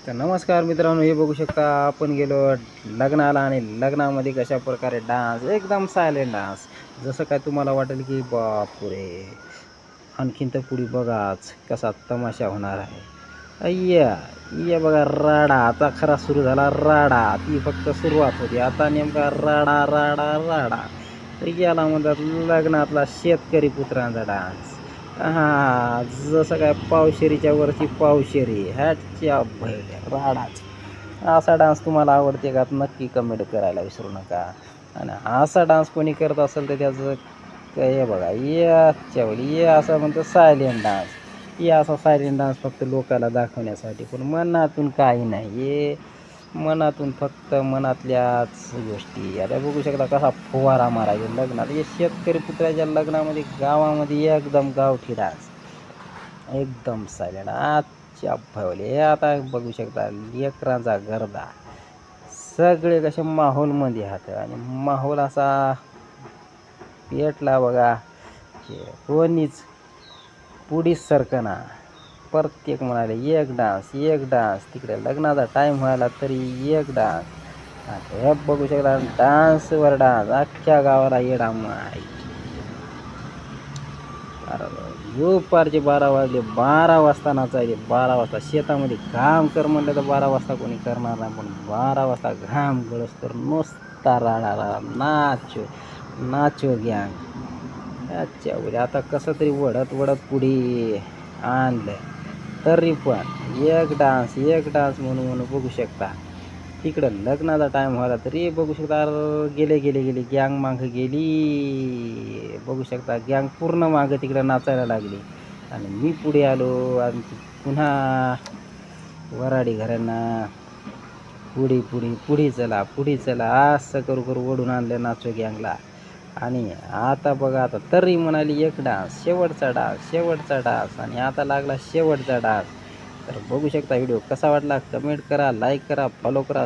तर नमस्कार मित्रांनो, हे बघू शकता आपण गेलो लग्नाला आणि लग्नामध्ये कशा प्रकारे डान्स एकदम सायलेंट डान्स. जसं काय तुम्हाला वाटेल की बापरे, आणखीन तर पुढे बघाच कसा तमाशा होणार आहे. अय्या ये बघा राडा आता खरा सुरू झाला. राडा ती फक्त सुरुवात होती, आता नेमका राडा राडा राडा. तर याला म्हणतात लग्नातला शेतकरी पुत्रांचा डान्स. हां, जसं काय पावशेरीच्या वरची पावशेरी ह्याच्या भैड्या राडाच. असा डान्स तुम्हाला आवडते का? नक्की कमेंट करायला विसरू नका. आणि असा डान्स कोणी करत असेल तर त्याचं हे बघा, याच्या वेळी हे असं म्हणतो सायलेंट डान्स. हे असा सायलेंट डान्स फक्त लोकाला दाखवण्यासाठी, पण मनातून काही नाही. हे मनातून फक्त मनातल्याच गोष्टी. आता बघू शकता कसा फुवारा मारायचा लग्नात. हे शेतकरी पुत्राच्या लग्नामध्ये गावामध्ये एकदम गावठी डान्स, एकदम सायलेंट. आजच्या भवले हे आता बघू शकता लेकरांचा गरबा. सगळे कसे माहोलमध्ये आहात आणि माहोल असा पेटला बघा. कोणीच पुढीच सरकना. प्रत्येक म्हणाले एक डान्स एक डान्स. तिकडे लग्नाचा टाईम व्हायला तरी एक डान्स. हे बघू शकता डान्सवर डान्स. अख्ख्या गावाला येडा मारी. दुपारचे 12 वाजले. 12 वाजता नाचायचे. 12 वाजता शेतामध्ये काम कर म्हणलं तर 12 वाजता कोणी करणार नाही, पण 12 वाजता घाम गळस तर नुसता राडा राडा नाचो नाचो गँग. अच्छा म्हणजे आता कसं तरी वढत वढत पुढे आणलं, तरी पण एक डान्स म्हणून म्हणून बघू शकता. तिकडं लग्नाचा टाईम व्हायला तरी बघू शकता. गेले गेले गेले गँग मागं गेली. बघू शकता गँग पूर्ण मागं तिकडं नाचायला लागली आणि मी पुढे आलो आणि पुन्हा वराडी घरांना पुढे पुढे पुढे चला पुढे चला असं करू करू ओढून आणलं नाचो गँगला. आणि आता बघा, आता तरी म्हणाली एक डान्स, शेवटचा डान्स शेवटचा डान्स. आणि आता लागला शेवटचा डान्स. तर बघू शकता व्हिडिओ कसा वाटला कमेंट करा, लाईक करा, फॉलो करा.